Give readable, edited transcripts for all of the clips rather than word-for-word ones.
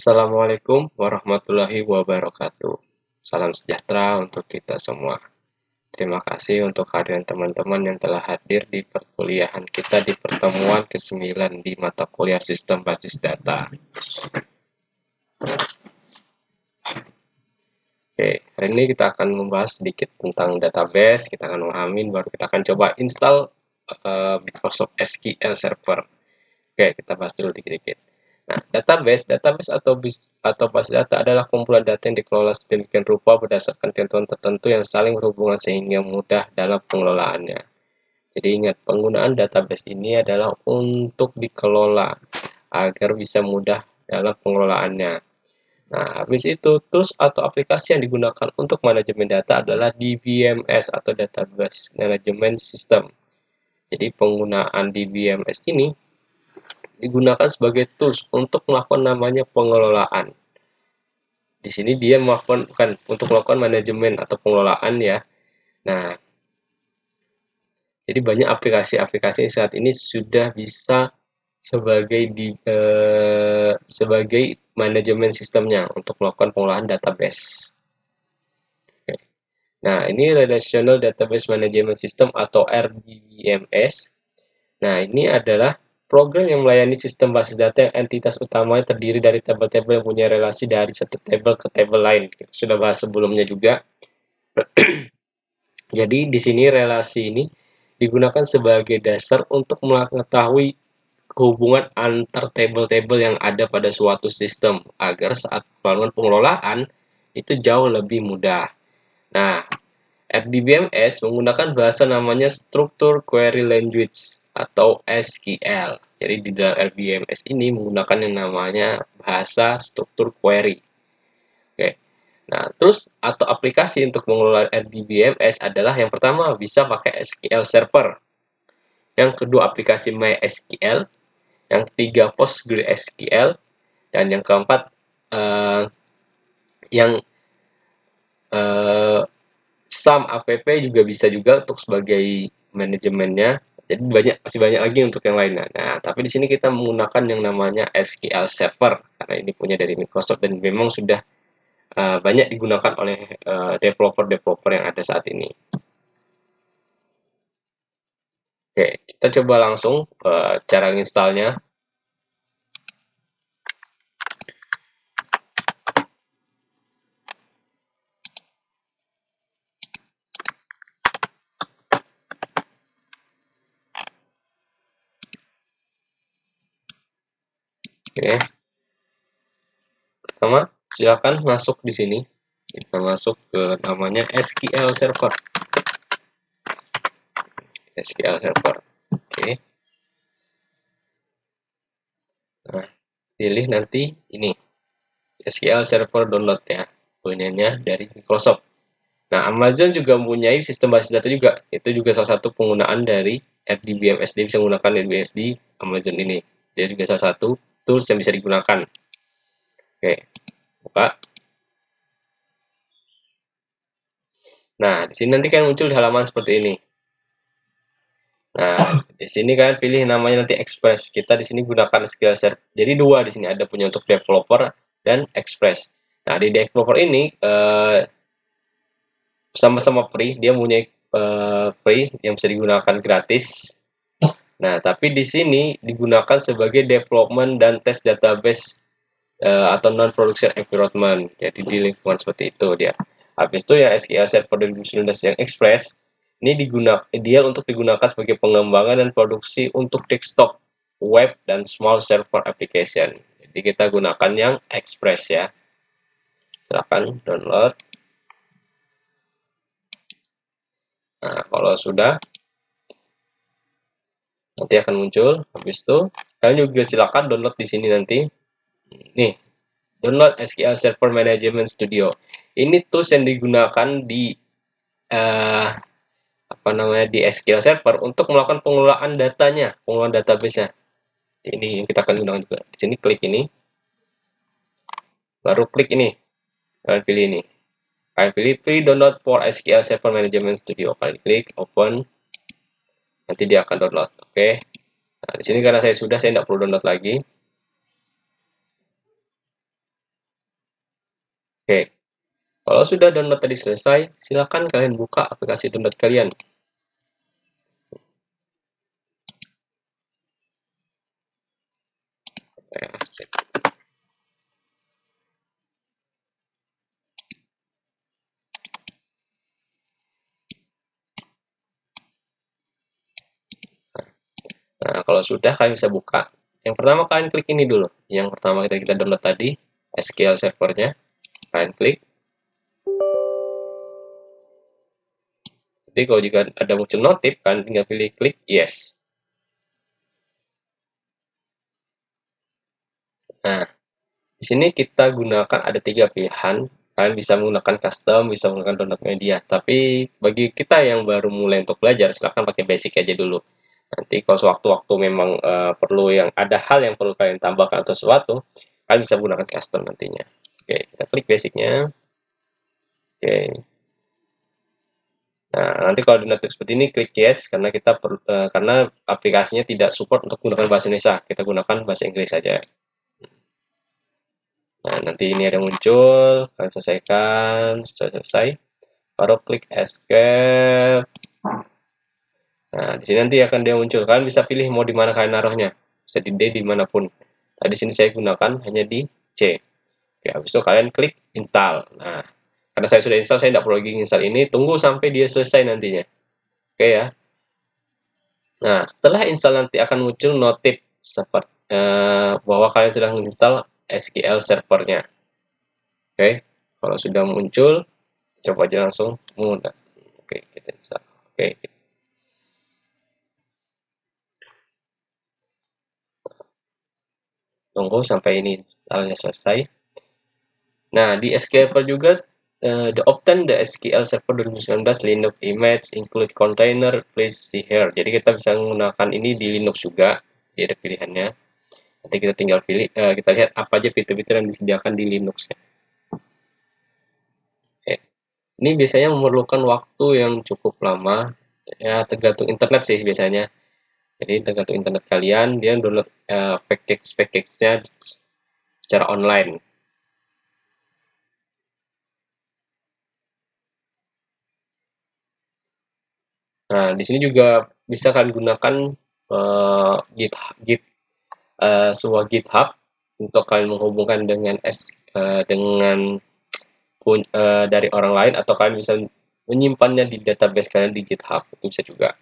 Assalamualaikum warahmatullahi wabarakatuh. Salam sejahtera untuk kita semua. Terima kasih untuk kehadiran teman-teman yang telah hadir di perkuliahan kita di pertemuan ke-9 di mata kuliah Sistem Basis Data. Oke, hari ini kita akan membahas sedikit tentang database, kita akan memahami, baru kita akan coba install Microsoft SQL Server. Oke, kita bahas dulu dikit-dikit. Nah, database atau basis data adalah kumpulan data yang dikelola sedemikian rupa berdasarkan ketentuan tertentu yang saling berhubungan sehingga mudah dalam pengelolaannya. Jadi ingat, penggunaan database ini adalah untuk dikelola agar bisa mudah dalam pengelolaannya. Nah, habis itu, tools atau aplikasi yang digunakan untuk manajemen data adalah DBMS atau Database Management System. Jadi penggunaan DBMS ini digunakan sebagai tools untuk melakukan namanya pengelolaan. Di sini dia melakukan bukan untuk melakukan manajemen atau pengelolaan ya. Nah, jadi banyak aplikasi-aplikasi saat ini sudah bisa sebagai manajemen sistemnya untuk melakukan pengolahan database. Oke. Nah, ini Relational Database Management System atau RDBMS. Nah, ini adalah program yang melayani sistem basis data yang entitas utamanya terdiri dari tabel-tabel yang punya relasi dari satu tabel ke tabel lain. Kita sudah bahas sebelumnya juga. Jadi di sini relasi ini digunakan sebagai dasar untuk mengetahui hubungan antar tabel-tabel yang ada pada suatu sistem agar saat pengelolaan itu jauh lebih mudah. Nah, RDBMS menggunakan bahasa namanya Structure Query Language atau SQL. Jadi di dalam RDBMS ini menggunakan yang namanya bahasa struktur query. Oke. Nah, terus atau aplikasi untuk mengelola RDBMS adalah yang pertama bisa pakai SQL Server. Yang kedua aplikasi MySQL, yang ketiga PostgreSQL, dan yang keempat yang SAM app juga bisa juga untuk sebagai manajemennya. Jadi masih banyak lagi untuk yang lainnya. Nah, tapi di sini kita menggunakan yang namanya SQL Server karena ini punya dari Microsoft dan memang sudah banyak digunakan oleh developer-developer yang ada saat ini. Oke, kita coba langsung cara installnya. Oke, pertama silakan masuk di sini. Kita masuk ke namanya SQL Server. SQL Server. Oke. Nah, pilih nanti ini SQL Server download ya, punyanya dari Microsoft. Nah, Amazon juga mempunyai sistem basis data juga. Itu juga salah satu penggunaan dari RDBMS. Dia bisa menggunakan RDBMS di Amazon ini. Dia juga salah satu tools yang bisa digunakan. Oke, buka. Nah, di sini nanti kan muncul di halaman seperti ini. Nah, di sini kan pilih namanya nanti Express. Kita di sini gunakan SQL Server. Jadi dua di sini ada punya untuk developer dan Express. Nah, di developer ini sama-sama free, dia punya free yang bisa digunakan gratis. Nah, tapi di sini digunakan sebagai development dan test database atau non-production environment. Jadi di lingkungan seperti itu dia. Habis itu yang SQL Server 2019 yang Express ini dia untuk digunakan sebagai pengembangan dan produksi untuk desktop, web, dan small server application. Jadi kita gunakan yang Express ya. Silakan download. Nah, kalau sudah nanti akan muncul. Habis itu kalian juga silakan download di sini nanti. Nih, download SQL Server Management Studio. Ini tools yang digunakan di di SQL Server untuk melakukan pengelolaan datanya, pengelolaan database-nya. Ini yang kita akan gunakan juga. Di sini klik ini, baru klik ini, kalian pilih ini. Kalian pilih free download for SQL Server Management Studio. Kalian klik open, nanti dia akan download. Oke. Nah, di sini karena saya tidak perlu download lagi. Oke, kalau sudah download tadi selesai, silakan kalian buka aplikasi download kalian. Nah, kalau sudah kalian bisa buka. Yang pertama kalian klik ini dulu. Yang pertama kita download tadi, SQL servernya. Kalian klik. Jadi kalau jika ada muncul notif, kalian tinggal pilih klik yes. Nah, di sini kita gunakan ada 3 pilihan. Kalian bisa menggunakan custom, bisa menggunakan download media. Tapi bagi kita yang baru mulai untuk belajar, silahkan pakai basic aja dulu. Nanti kalau sewaktu-waktu memang perlu yang ada hal yang perlu kalian tambahkan atau sesuatu, kalian bisa menggunakan custom nantinya. Oke, kita klik basicnya. Oke. Nah, nanti kalau di notif seperti ini klik yes karena karena aplikasinya tidak support untuk menggunakan bahasa Indonesia. Kita gunakan bahasa Inggris saja. Nah, nanti ini ada muncul, kalian selesaikan, setelah selesai, baru klik escape. Nah, di sini nanti akan dia muncul. Kalian bisa pilih mau di mana kalian naruhnya. Bisa di D dimanapun. Nah, di sini saya gunakan hanya di C. Oke, habis itu kalian klik install. Nah, karena saya sudah install, saya tidak perlu lagi install ini. Tunggu sampai dia selesai nantinya. Oke ya. Nah, setelah install nanti akan muncul notif seperti bahwa kalian sudah menginstal SQL servernya. Oke, kalau sudah muncul, coba aja langsung mudah. Oke, kita install. Oke, tunggu sampai ini installnya selesai. Nah, di SQL Server juga the obtain the SQL Server 2019 Linux image include container, please see here. Jadi kita bisa menggunakan ini di Linux juga. Jadi ada pilihannya. Nanti kita tinggal pilih, kita lihat apa aja fitur-fitur yang disediakan di Linux. Oke. Ini biasanya memerlukan waktu yang cukup lama, ya tergantung internet sih biasanya. Jadi tergantung internet kalian, dia download package-nya secara online. Nah, di sini juga bisa kalian gunakan uh, Git, Git sebuah GitHub untuk kalian menghubungkan dengan dari orang lain atau kalian bisa menyimpannya di database kalian di GitHub itu bisa juga.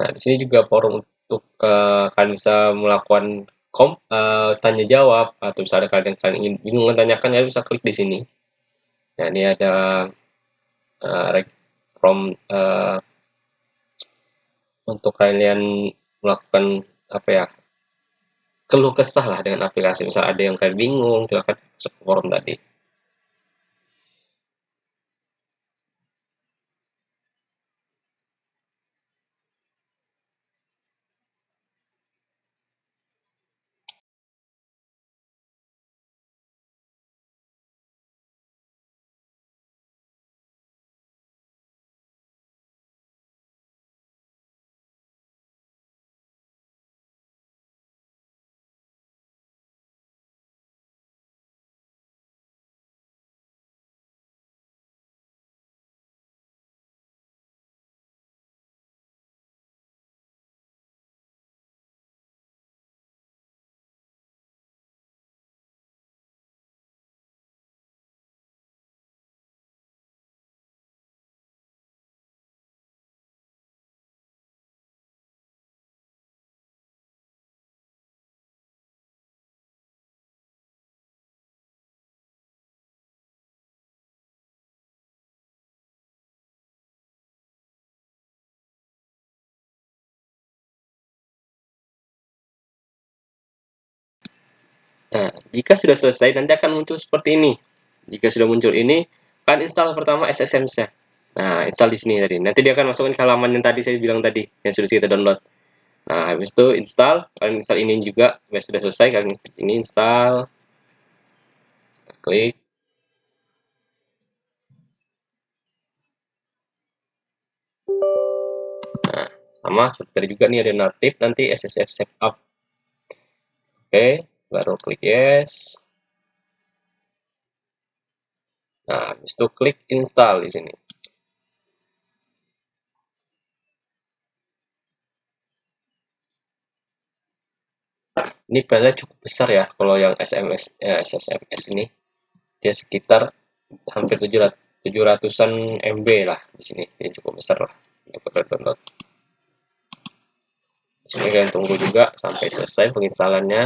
Nah, di sini juga forum untuk kalian bisa melakukan tanya jawab atau misalnya kalian ingin bingung menanyakan kalian bisa klik di sini. Nah, ini ada from untuk kalian melakukan apa ya keluh kesah lah dengan aplikasi. Misal ada yang kalian bingung, silahkan masuk ke forum tadi. Nah, jika sudah selesai, nanti akan muncul seperti ini. Jika sudah muncul ini, kalian install pertama SSM-nya. Nah, install di sini tadi. Nanti dia akan masukin ke halaman yang tadi saya bilang tadi, yang sudah kita download. Nah, habis itu install, kalian install ini juga. Habis sudah selesai, kalian ini install, klik. Nah, sama seperti tadi juga nih ada notif nanti SSF setup. Oke. baru klik yes. Nah, habis itu klik install di sini. Ini filenya cukup besar ya, kalau yang SSMS ini dia sekitar hampir 700-an MB lah di sini. Ini cukup besar lah untuk kita download. Di sini kalian tunggu juga sampai selesai penginstalannya.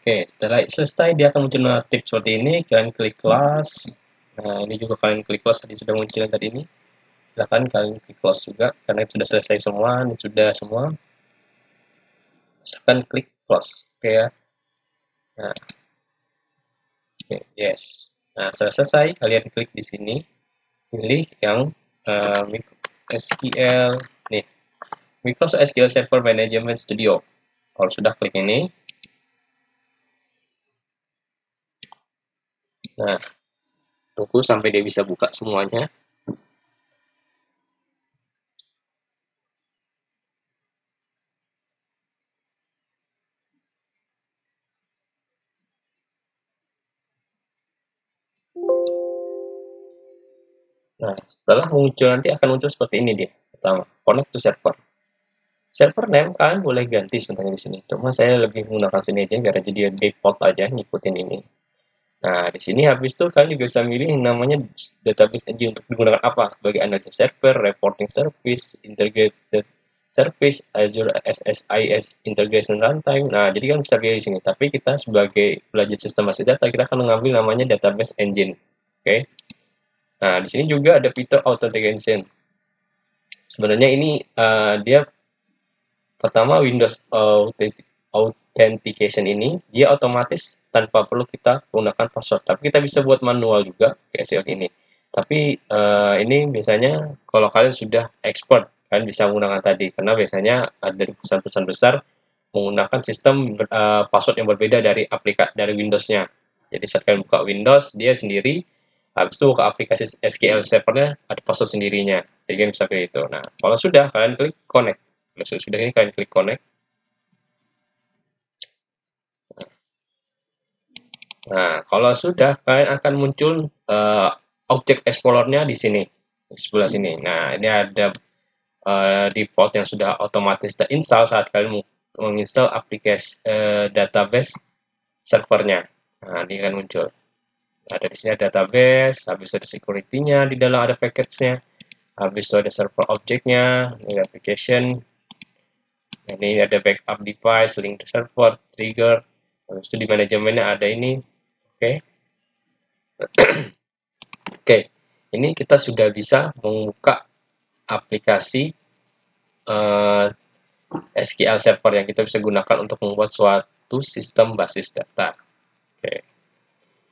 Oke, setelah selesai dia akan muncul notif seperti ini, kalian klik close. Nah, ini juga kalian klik close, tadi sudah muncul tadi ini. Silahkan kalian klik close juga, karena sudah selesai semua, ini sudah semua. Silahkan klik close, oke ya. Nah, oke, yes. Nah, setelah selesai, kalian klik di sini, pilih yang SQL, nih, Microsoft SQL Server Management Studio. Kalau sudah klik ini, nah, tunggu sampai dia bisa buka semuanya. Nah, setelah muncul nanti akan muncul seperti ini dia. Pertama, connect to server. Server name kalian boleh ganti sebenarnya di sini. Cuma saya lebih menggunakan sini aja biar jadi default aja ngikutin ini. Nah, di sini habis itu kalian juga bisa milih yang namanya database engine untuk digunakan apa sebagai analysis server, reporting service, integrated service, Azure SSIS integration runtime. Nah, jadi kan bisa pilih di sini. Tapi kita sebagai belajar sistem basis data, kita akan mengambil namanya database engine. Oke. Nah, di sini juga ada fitur authentication. Sebenarnya ini dia pertama Windows Authentication ini dia otomatis tanpa perlu kita menggunakan password. Tapi kita bisa buat manual juga kayak seperti ini. Tapi ini biasanya kalau kalian sudah expert kalian bisa menggunakan tadi karena biasanya dari perusahaan-perusahaan besar menggunakan sistem password yang berbeda dari dari Windows-nya. Jadi saat kalian buka Windows dia sendiri, habis itu buka aplikasi SQL Server-nya ada password sendirinya. Jadi kalian bisa pilih itu. Nah, kalau sudah kalian klik connect. Kalau sudah ini kalian klik connect. Nah, kalau sudah kalian akan muncul objek explorer-nya di sini, di sebelah sini. Nah, ini ada default yang sudah otomatis terinstall saat kalian menginstal aplikasi database servernya. Nah, ini akan muncul. Ada di sini ada database, habis ada security-nya, di dalam ada package-nya, habis itu ada server objeknya, ini application, ini ada backup device, link to server, trigger, habis itu di manajemennya ada ini, oke. Oke, ini kita sudah bisa membuka aplikasi SQL Server yang kita bisa gunakan untuk membuat suatu sistem basis data. Oke.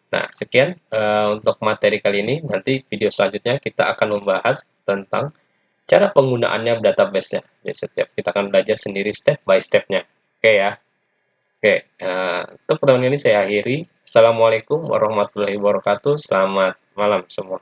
Nah, sekian untuk materi kali ini. Nanti video selanjutnya kita akan membahas tentang cara penggunaannya database-nya. Jadi setiap kita akan belajar sendiri step by step-nya. Oke ya. Oke, untuk pertemuan ini saya akhiri. Assalamualaikum warahmatullahi wabarakatuh. Selamat malam semua.